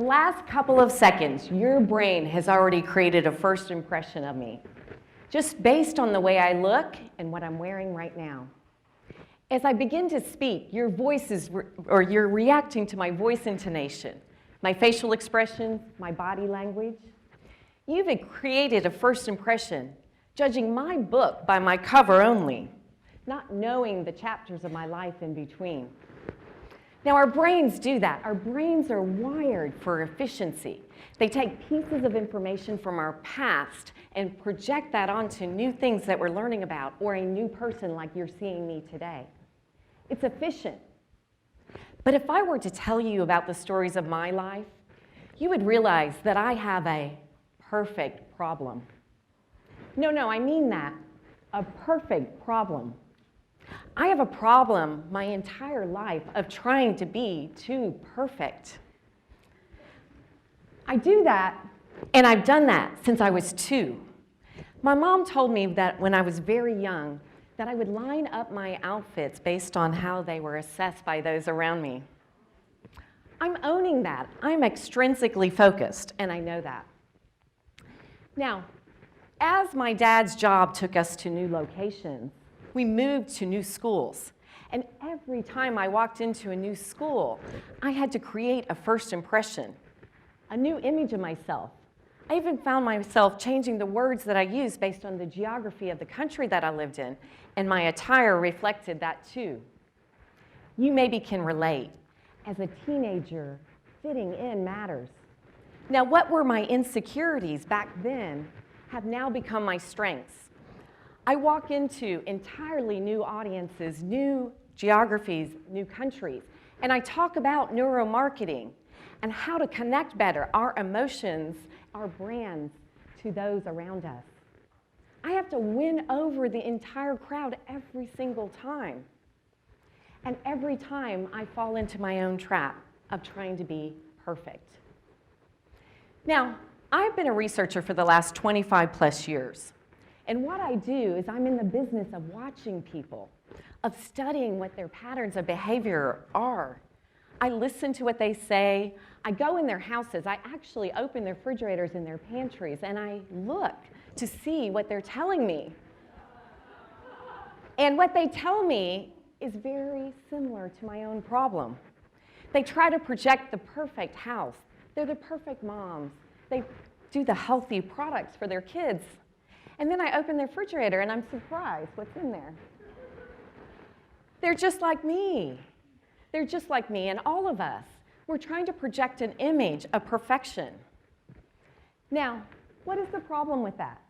last couple of seconds, your brain has already created a first impression of me, just based on the way I look and what I'm wearing right now. As I begin to speak, your voice is, or you're reacting to my voice intonation, my facial expressions, my body language. You've created a first impression, judging my book by my cover only, not knowing the chapters of my life in between. Now, our brains do that. Our brains are wired for efficiency. They take pieces of information from our past and project that onto new things that we're learning about, or a new person like you're seeing me today. It's efficient. But if I were to tell you about the stories of my life, you would realize that I have a perfect problem. No, I mean that. A perfect problem. I have a problem my entire life of trying to be too perfect. I do that, and I've done that since I was 2. My mom told me that when I was very young, that I would line up my outfits based on how they were assessed by those around me. I'm owning that. I'm extrinsically focused, and I know that. Now, as my dad's job took us to new locations, we moved to new schools. And every time I walked into a new school, I had to create a first impression, a new image of myself. I even found myself changing the words that I used based on the geography of the country that I lived in, and my attire reflected that too. You maybe can relate. As a teenager, fitting in matters. Now, what were my insecurities back then have now become my strengths. I walk into entirely new audiences, new geographies, new countries, and I talk about neuromarketing and how to connect better our emotions, our brands, to those around us. I have to win over the entire crowd every single time. And every time I fall into my own trap of trying to be perfect. Now, I've been a researcher for the last 25 plus years. And what I do is I'm in the business of watching people, of studying what their patterns of behavior are. I listen to what they say. I go in their houses. I actually open their refrigerators and their pantries, and I look to see what they're telling me. And what they tell me is very similar to my own problem. They try to project the perfect house. They're the perfect moms. They do the healthy products for their kids. And then I open their refrigerator and I'm surprised what's in there. They're just like me. They're just like me and all of us. We're trying to project an image of perfection. Now, what is the problem with that?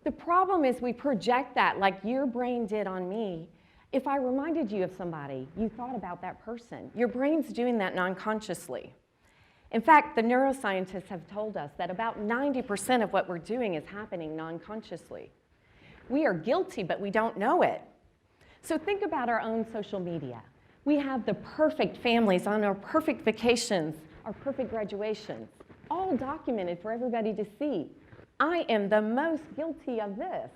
The problem is we project that like your brain did on me. If I reminded you of somebody, you thought about that person. Your brain's doing that non-consciously. In fact, the neuroscientists have told us that about 90% of what we're doing is happening non-consciously. We are guilty, but we don't know it. So think about our own social media. We have the perfect families on our perfect vacations, our perfect graduations, all documented for everybody to see. I am the most guilty of this.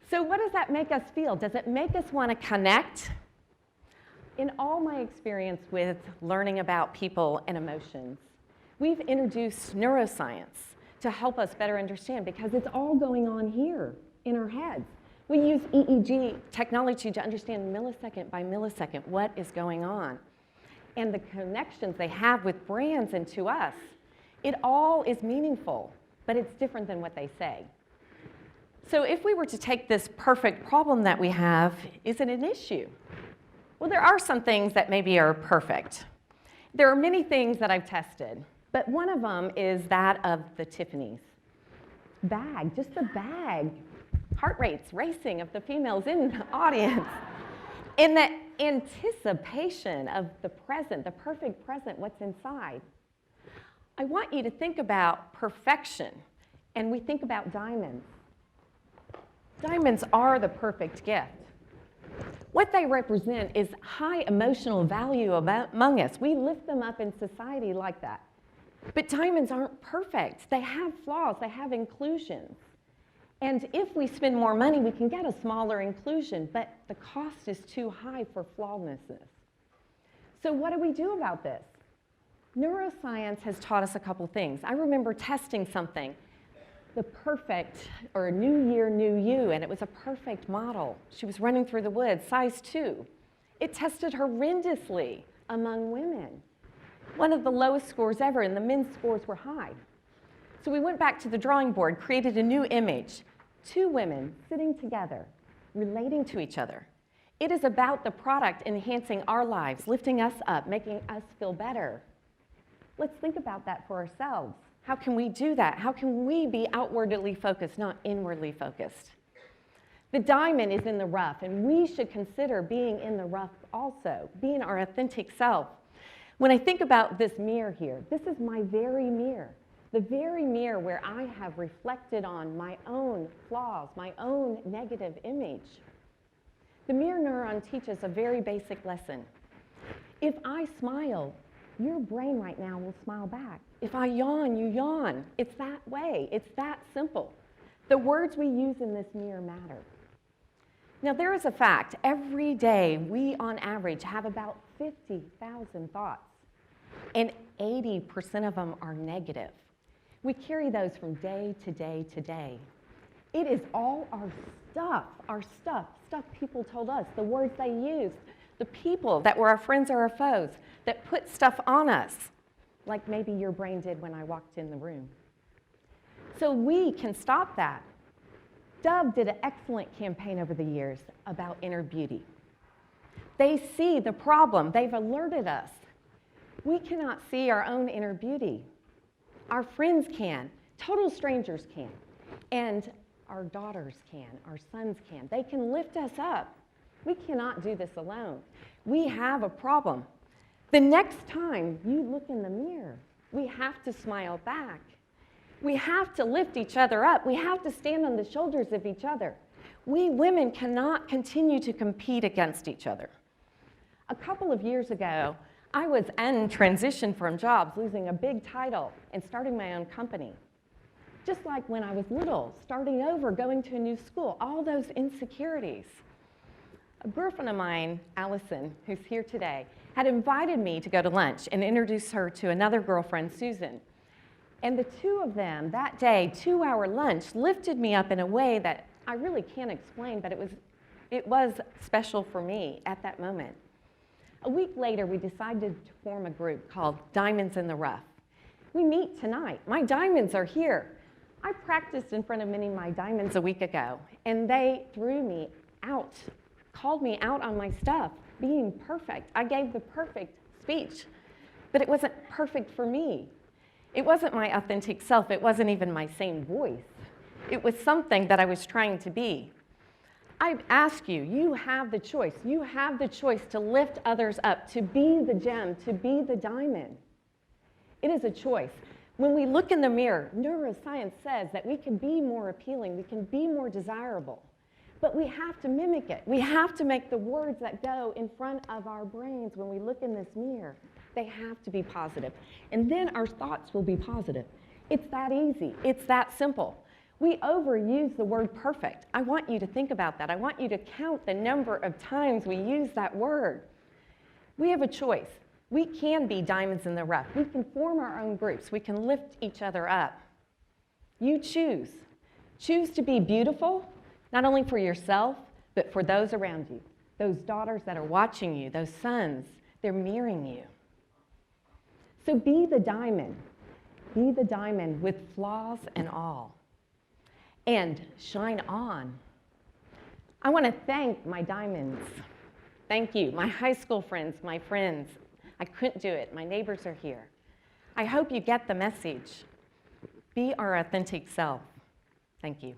So what does that make us feel? Does it make us want to connect? In all my experience with learning about people and emotions, we've introduced neuroscience to help us better understand because it's all going on here in our heads. We use EEG technology to understand millisecond by millisecond what is going on and the connections they have with brands and to us. It all is meaningful, but it's different than what they say. So if we were to take this perfect problem that we have, is it an issue? Well, there are some things that maybe are perfect. There are many things that I've tested, but one of them is that of the Tiffany's bag, just the bag. Heart rates racing of the females in the audience. In the anticipation of the present, the perfect present, what's inside. I want you to think about perfection, and we think about diamonds. Diamonds are the perfect gift. What they represent is high emotional value among us. We lift them up in society like that. But diamonds aren't perfect. They have flaws. They have inclusions. And if we spend more money, we can get a smaller inclusion, but the cost is too high for flawlessness. So what do we do about this? Neuroscience has taught us a couple things. I remember testing something, the perfect, or new year, new you, and it was a perfect model. She was running through the woods, size 2. It tested horrendously among women. One of the lowest scores ever, and the men's scores were high. So we went back to the drawing board, created a new image. 2 women sitting together, relating to each other. It is about the product enhancing our lives, lifting us up, making us feel better. Let's think about that for ourselves. How can we do that? How can we be outwardly focused, not inwardly focused? The diamond is in the rough, and we should consider being in the rough also, being our authentic self. When I think about this mirror here, this is my very mirror. The very mirror where I have reflected on my own flaws, my own negative image. The mirror neuron teaches a very basic lesson. If I smile, your brain right now will smile back. If I yawn, you yawn. It's that way. It's that simple. The words we use in this mirror matter. Now, there is a fact. Every day, we on average have about 50,000 thoughts, and 80% of them are negative. We carry those from day to day to day. It is all our stuff people told us, the words they used, the people that were our friends or our foes that put stuff on us, like maybe your brain did when I walked in the room. So we can stop that. Dove did an excellent campaign over the years about inner beauty. They see the problem. They've alerted us. We cannot see our own inner beauty. Our friends can, total strangers can, and our daughters can, our sons can. They can lift us up. We cannot do this alone. We have a problem. The next time you look in the mirror, we have to smile back. We have to lift each other up. We have to stand on the shoulders of each other. We women cannot continue to compete against each other. A couple of years ago, I was in transition from jobs, losing a big title, and starting my own company. Just like when I was little, starting over, going to a new school, all those insecurities. A girlfriend of mine, Allison, who's here today, had invited me to go to lunch and introduce her to another girlfriend, Susan. And the two of them, that day, 2-hour lunch, lifted me up in a way that I really can't explain, but it was special for me at that moment. A week later, we decided to form a group called Diamonds in the Rough. We meet tonight. My diamonds are here. I practiced in front of many of my diamonds a week ago, and they threw me out, called me out on my stuff, being perfect. I gave the perfect speech, but it wasn't perfect for me. It wasn't my authentic self. It wasn't even my same voice. It was something that I was trying to be. I ask you, you have the choice. You have the choice to lift others up, to be the gem, to be the diamond. It is a choice. When we look in the mirror, neuroscience says that we can be more appealing, we can be more desirable, but we have to mimic it. We have to make the words that go in front of our brains when we look in this mirror. They have to be positive. And then our thoughts will be positive. It's that easy. It's that simple. We overuse the word perfect. I want you to think about that. I want you to count the number of times we use that word. We have a choice. We can be diamonds in the rough. We can form our own groups. We can lift each other up. You choose. Choose to be beautiful, not only for yourself, but for those around you. Those daughters that are watching you, those sons, they're mirroring you. So be the diamond. Be the diamond with flaws and all. And shine on. I want to thank my diamonds. Thank you, my high school friends, my friends. I couldn't do it. My neighbors are here. I hope you get the message. Be our authentic self. Thank you.